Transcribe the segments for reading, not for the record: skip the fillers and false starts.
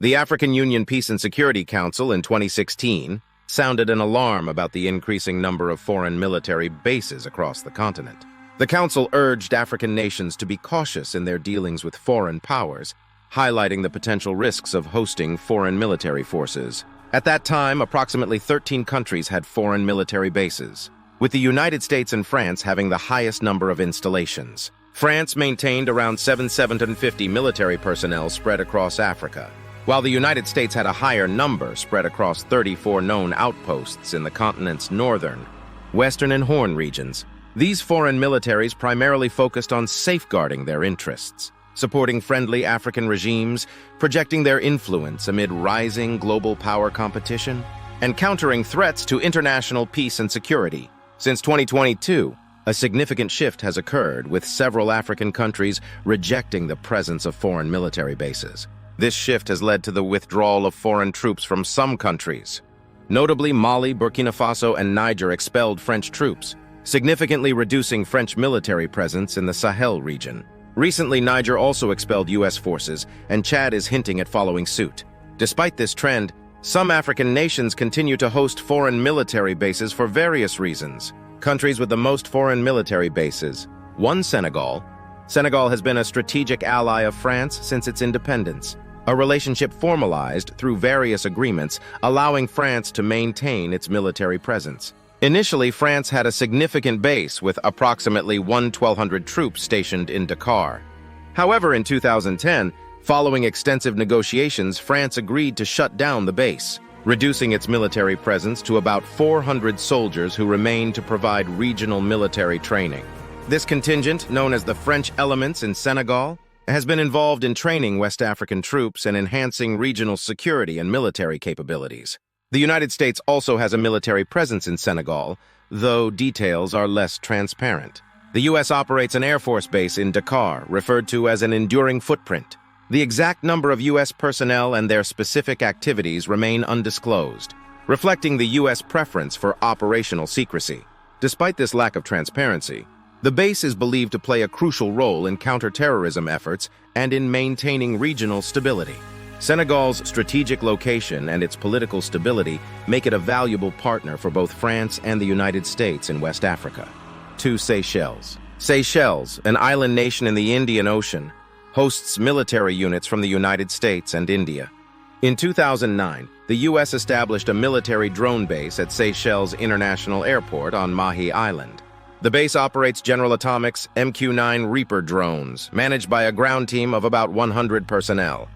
The African Union Peace and Security Council in 2016 sounded an alarm about the increasing number of foreign military bases across the continent. The Council urged African nations to be cautious in their dealings with foreign powers, highlighting the potential risks of hosting foreign military forces. At that time, approximately 13 countries had foreign military bases, with the United States and France having the highest number of installations. France maintained around 750 military personnel spread across Africa, while the United States had a higher number spread across 34 known outposts in the continent's northern, western, and Horn regions. These foreign militaries primarily focused on safeguarding their interests, supporting friendly African regimes, projecting their influence amid rising global power competition, and countering threats to international peace and security. Since 2022, a significant shift has occurred, with several African countries rejecting the presence of foreign military bases. This shift has led to the withdrawal of foreign troops from some countries. Notably, Mali, Burkina Faso, and Niger expelled French troops, significantly reducing French military presence in the Sahel region. Recently, Niger also expelled U.S. forces, and Chad is hinting at following suit. Despite this trend, some African nations continue to host foreign military bases for various reasons. Countries with the most foreign military bases. 1. Senegal. Senegal has been a strategic ally of France since its independence, a relationship formalized through various agreements allowing France to maintain its military presence. Initially, France had a significant base with approximately 1,200 troops stationed in Dakar. However, in 2010, following extensive negotiations, France agreed to shut down the base, reducing its military presence to about 400 soldiers who remained to provide regional military training. This contingent, known as the French Elements in Senegal, has been involved in training West African troops and enhancing regional security and military capabilities. The United States also has a military presence in Senegal, though details are less transparent. The U.S. operates an Air Force base in Dakar, referred to as an enduring footprint. The exact number of U.S. personnel and their specific activities remain undisclosed, reflecting the U.S. preference for operational secrecy. Despite this lack of transparency, the base is believed to play a crucial role in counterterrorism efforts and in maintaining regional stability. Senegal's strategic location and its political stability make it a valuable partner for both France and the United States in West Africa. 2. Seychelles. Seychelles, an island nation in the Indian Ocean, hosts military units from the United States and India. In 2009, the U.S. established a military drone base at Seychelles International Airport on Mahi Island. The base operates General Atomics MQ-9 Reaper drones, managed by a ground team of about 100 personnel.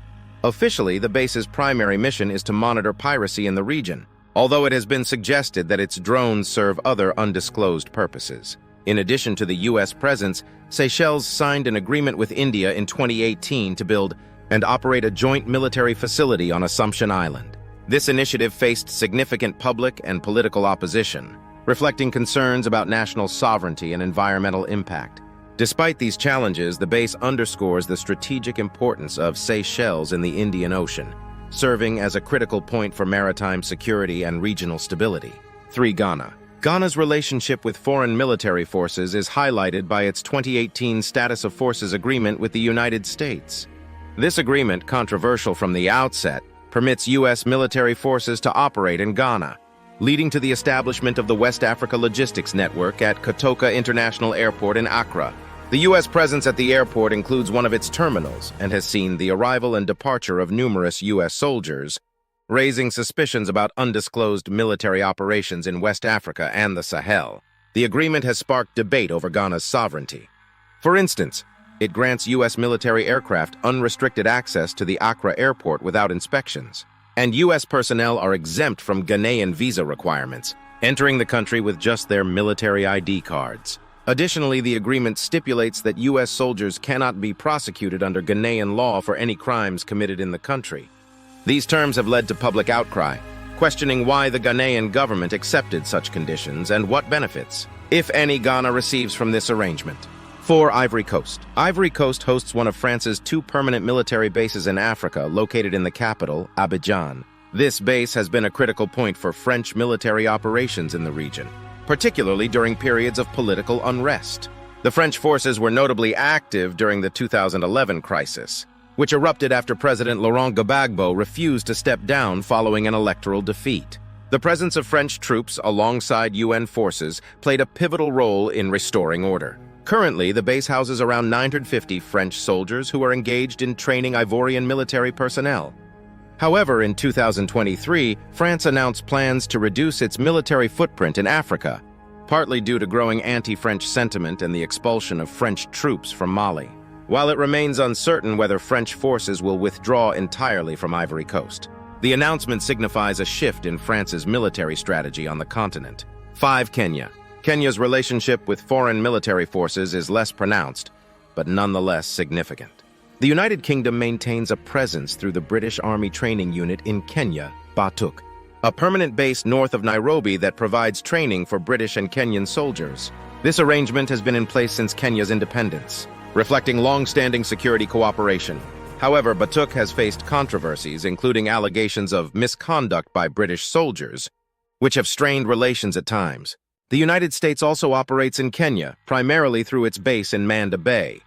Officially, the base's primary mission is to monitor piracy in the region, although it has been suggested that its drones serve other undisclosed purposes. In addition to the U.S. presence, Seychelles signed an agreement with India in 2018 to build and operate a joint military facility on Assumption Island. This initiative faced significant public and political opposition, reflecting concerns about national sovereignty and environmental impact. Despite these challenges, the base underscores the strategic importance of Seychelles in the Indian Ocean, serving as a critical point for maritime security and regional stability. 3. Ghana. Ghana's relationship with foreign military forces is highlighted by its 2018 Status of Forces Agreement with the United States. This agreement, controversial from the outset, permits U.S. military forces to operate in Ghana, leading to the establishment of the West Africa Logistics Network at Kotoka International Airport in Accra. The U.S. presence at the airport includes one of its terminals and has seen the arrival and departure of numerous U.S. soldiers, raising suspicions about undisclosed military operations in West Africa and the Sahel. The agreement has sparked debate over Ghana's sovereignty. For instance, it grants U.S. military aircraft unrestricted access to the Accra airport without inspections, and U.S. personnel are exempt from Ghanaian visa requirements, entering the country with just their military ID cards. Additionally, the agreement stipulates that U.S. soldiers cannot be prosecuted under Ghanaian law for any crimes committed in the country. These terms have led to public outcry, questioning why the Ghanaian government accepted such conditions and what benefits, if any, Ghana receives from this arrangement. 4. Ivory Coast. Ivory Coast hosts one of France's 2 permanent military bases in Africa, located in the capital, Abidjan. This base has been a critical point for French military operations in the region, particularly during periods of political unrest. The French forces were notably active during the 2011 crisis, which erupted after President Laurent Gbagbo refused to step down following an electoral defeat. The presence of French troops alongside UN forces played a pivotal role in restoring order. Currently, the base houses around 950 French soldiers who are engaged in training Ivorian military personnel. However, in 2023, France announced plans to reduce its military footprint in Africa, partly due to growing anti-French sentiment and the expulsion of French troops from Mali. While it remains uncertain whether French forces will withdraw entirely from Ivory Coast, the announcement signifies a shift in France's military strategy on the continent. 5. Kenya. Kenya's relationship with foreign military forces is less pronounced, but nonetheless significant. The United Kingdom maintains a presence through the British Army Training Unit in Kenya, Batuk, a permanent base north of Nairobi that provides training for British and Kenyan soldiers. This arrangement has been in place since Kenya's independence, reflecting long-standing security cooperation. However, Batuk has faced controversies, including allegations of misconduct by British soldiers, which have strained relations at times. The United States also operates in Kenya, primarily through its base in Manda Bay.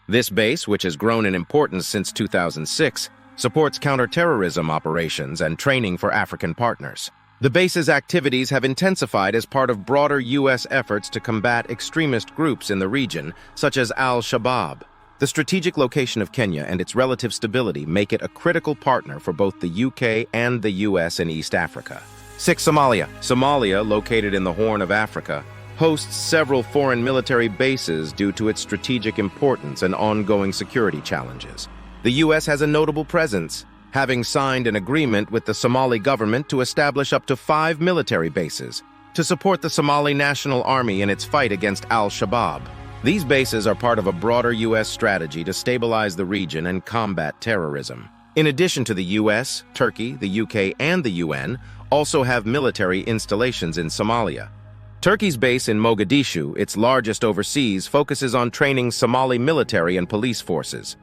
This base, which has grown in importance since 2006, supports counterterrorism operations and training for African partners. The base's activities have intensified as part of broader U.S. efforts to combat extremist groups in the region, such as Al-Shabaab. The strategic location of Kenya and its relative stability make it a critical partner for both the UK and the US in East Africa. 6. Somalia. Somalia, located in the Horn of Africa, hosts several foreign military bases due to its strategic importance and ongoing security challenges. The U.S. has a notable presence, having signed an agreement with the Somali government to establish up to 5 military bases to support the Somali National Army in its fight against Al-Shabaab. These bases are part of a broader U.S. strategy to stabilize the region and combat terrorism. In addition to the U.S., Turkey, the UK, and the UN also have military installations in Somalia. Turkey's base in Mogadishu, its largest overseas, focuses on training Somali military and police forces.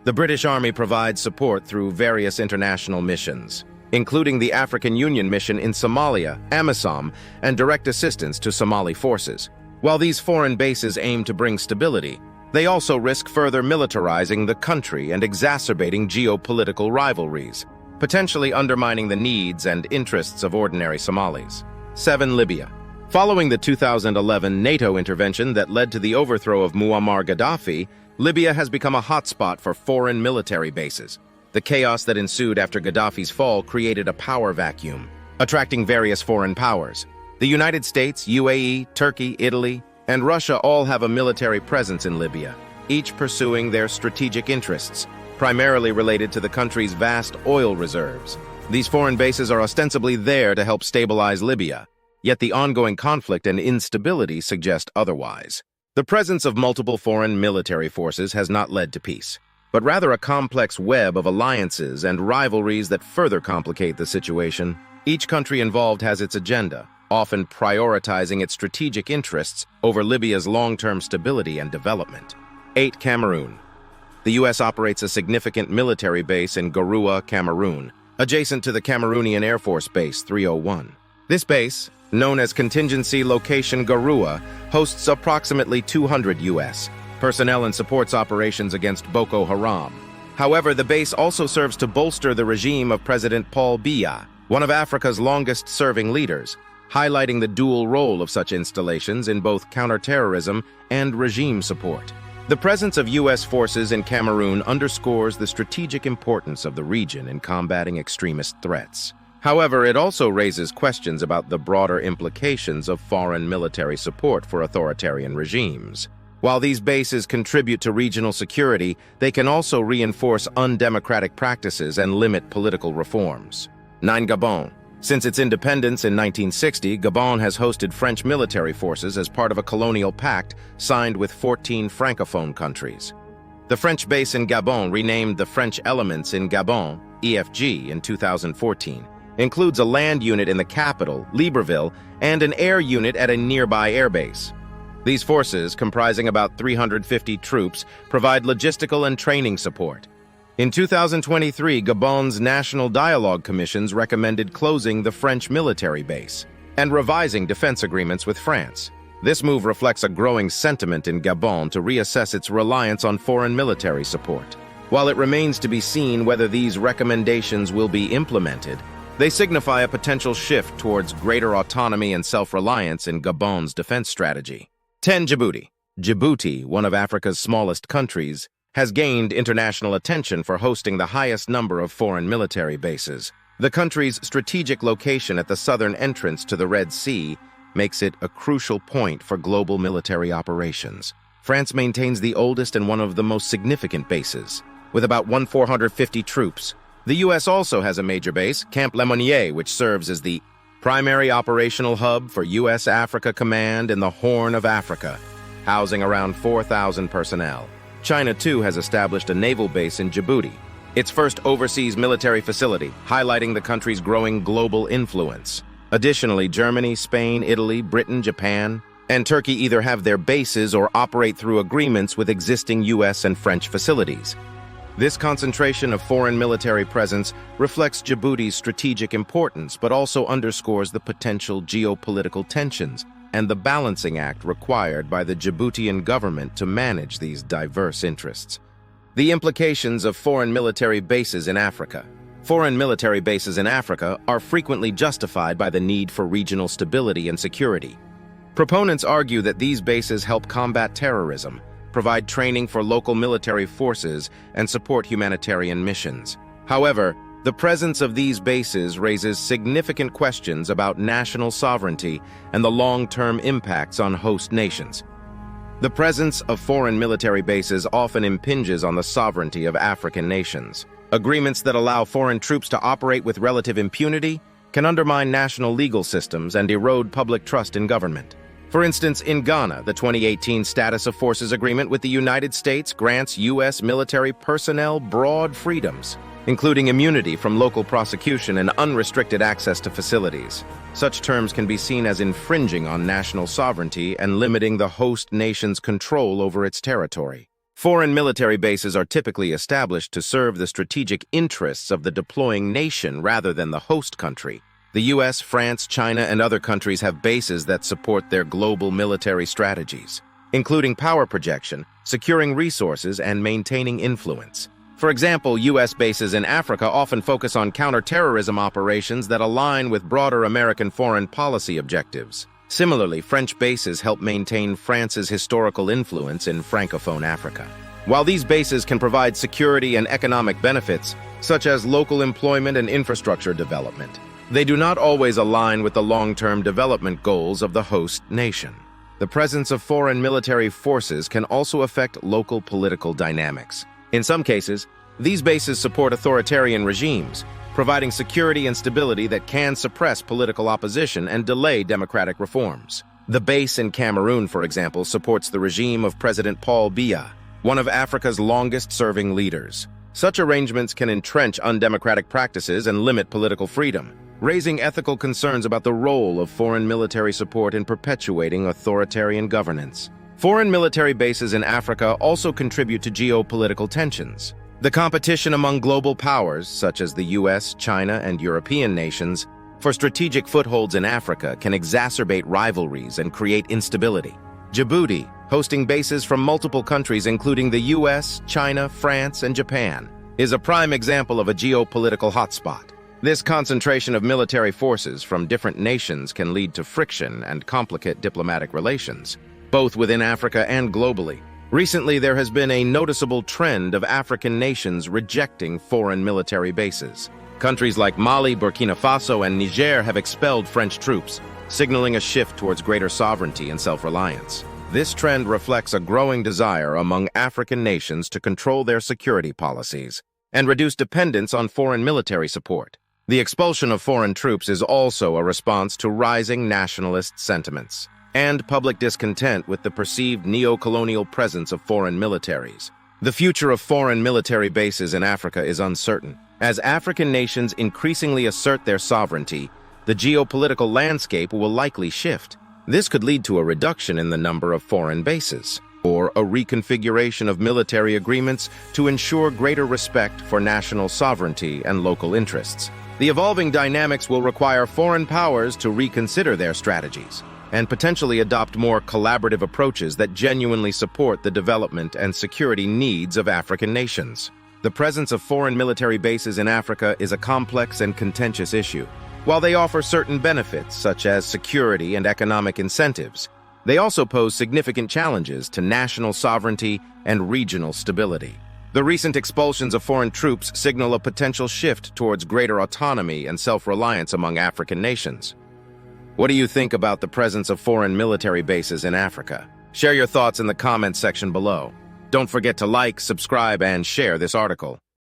The British Army provides support through various international missions, including the African Union mission in Somalia, AMISOM, and direct assistance to Somali forces. While these foreign bases aim to bring stability, they also risk further militarizing the country and exacerbating geopolitical rivalries, potentially undermining the needs and interests of ordinary Somalis. 7. Libya. Following the 2011 NATO intervention that led to the overthrow of Muammar Gaddafi, Libya has become a hotspot for foreign military bases. The chaos that ensued after Gaddafi's fall created a power vacuum, attracting various foreign powers. The United States, UAE, Turkey, Italy, and Russia all have a military presence in Libya, each pursuing their strategic interests, primarily related to the country's vast oil reserves. These foreign bases are ostensibly there to help stabilize Libya, yet the ongoing conflict and instability suggest otherwise. The presence of multiple foreign military forces has not led to peace, but rather a complex web of alliances and rivalries that further complicate the situation. Each country involved has its agenda, often prioritizing its strategic interests over Libya's long-term stability and development. 8. Cameroon. The U.S. operates a significant military base in Garoua, Cameroon, adjacent to the Cameroonian Air Force Base 301. This base, known as Contingency Location Garoua, hosts approximately 200 U.S. personnel and supports operations against Boko Haram. However, the base also serves to bolster the regime of President Paul Biya, one of Africa's longest-serving leaders, highlighting the dual role of such installations in both counterterrorism and regime support. The presence of U.S. forces in Cameroon underscores the strategic importance of the region in combating extremist threats. However, it also raises questions about the broader implications of foreign military support for authoritarian regimes. While these bases contribute to regional security, they can also reinforce undemocratic practices and limit political reforms. 9. Gabon. Since its independence in 1960, Gabon has hosted French military forces as part of a colonial pact signed with 14 francophone countries. The French base in Gabon, renamed the French Elements in Gabon, EFG, in 2014, includes a land unit in the capital, Libreville, and an air unit at a nearby airbase. These forces, comprising about 350 troops, provide logistical and training support. In 2023, Gabon's National Dialogue Commissions recommended closing the French military base and revising defense agreements with France. This move reflects a growing sentiment in Gabon to reassess its reliance on foreign military support. While it remains to be seen whether these recommendations will be implemented, they signify a potential shift towards greater autonomy and self-reliance in Gabon's defense strategy. 10. Djibouti. Djibouti, one of Africa's smallest countries, has gained international attention for hosting the highest number of foreign military bases. The country's strategic location at the southern entrance to the Red Sea makes it a crucial point for global military operations. France maintains the oldest and one of the most significant bases, with about 1,450 troops. The U.S. also has a major base, Camp Lemonnier, which serves as the primary operational hub for U.S. Africa Command in the Horn of Africa, housing around 4,000 personnel. China, too, has established a naval base in Djibouti, its first overseas military facility, highlighting the country's growing global influence. Additionally, Germany, Spain, Italy, Britain, Japan, and Turkey either have their bases or operate through agreements with existing U.S. and French facilities. This concentration of foreign military presence reflects Djibouti's strategic importance, but also underscores the potential geopolitical tensions and the balancing act required by the Djiboutian government to manage these diverse interests. The implications of foreign military bases in Africa. Foreign military bases in Africa are frequently justified by the need for regional stability and security. Proponents argue that these bases help combat terrorism, provide training for local military forces, and support humanitarian missions. However, the presence of these bases raises significant questions about national sovereignty and the long-term impacts on host nations. The presence of foreign military bases often impinges on the sovereignty of African nations. Agreements that allow foreign troops to operate with relative impunity can undermine national legal systems and erode public trust in government. For instance, in Ghana, the 2018 Status of Forces Agreement with the United States grants U.S. military personnel broad freedoms, including immunity from local prosecution and unrestricted access to facilities. Such terms can be seen as infringing on national sovereignty and limiting the host nation's control over its territory. Foreign military bases are typically established to serve the strategic interests of the deploying nation rather than the host country. The U.S., France, China, and other countries have bases that support their global military strategies, including power projection, securing resources, and maintaining influence. For example, U.S. bases in Africa often focus on counterterrorism operations that align with broader American foreign policy objectives. Similarly, French bases help maintain France's historical influence in Francophone Africa. While these bases can provide security and economic benefits, such as local employment and infrastructure development, they do not always align with the long-term development goals of the host nation. The presence of foreign military forces can also affect local political dynamics. In some cases, these bases support authoritarian regimes, providing security and stability that can suppress political opposition and delay democratic reforms. The base in Cameroon, for example, supports the regime of President Paul Biya, one of Africa's longest-serving leaders. Such arrangements can entrench undemocratic practices and limit political freedom, raising ethical concerns about the role of foreign military support in perpetuating authoritarian governance. Foreign military bases in Africa also contribute to geopolitical tensions. The competition among global powers, such as the US, China, and European nations, for strategic footholds in Africa can exacerbate rivalries and create instability. Djibouti, hosting bases from multiple countries including the US, China, France, and Japan, is a prime example of a geopolitical hotspot. This concentration of military forces from different nations can lead to friction and complicate diplomatic relations, both within Africa and globally. Recently, there has been a noticeable trend of African nations rejecting foreign military bases. Countries like Mali, Burkina Faso, and Niger have expelled French troops, signaling a shift towards greater sovereignty and self-reliance. This trend reflects a growing desire among African nations to control their security policies and reduce dependence on foreign military support. The expulsion of foreign troops is also a response to rising nationalist sentiments and public discontent with the perceived neo-colonial presence of foreign militaries. The future of foreign military bases in Africa is uncertain. As African nations increasingly assert their sovereignty, the geopolitical landscape will likely shift. This could lead to a reduction in the number of foreign bases, or a reconfiguration of military agreements to ensure greater respect for national sovereignty and local interests. The evolving dynamics will require foreign powers to reconsider their strategies and potentially adopt more collaborative approaches that genuinely support the development and security needs of African nations. The presence of foreign military bases in Africa is a complex and contentious issue. While they offer certain benefits, such as security and economic incentives, they also pose significant challenges to national sovereignty and regional stability. The recent expulsions of foreign troops signal a potential shift towards greater autonomy and self-reliance among African nations. What do you think about the presence of foreign military bases in Africa? Share your thoughts in the comments section below. Don't forget to like, subscribe, and share this article.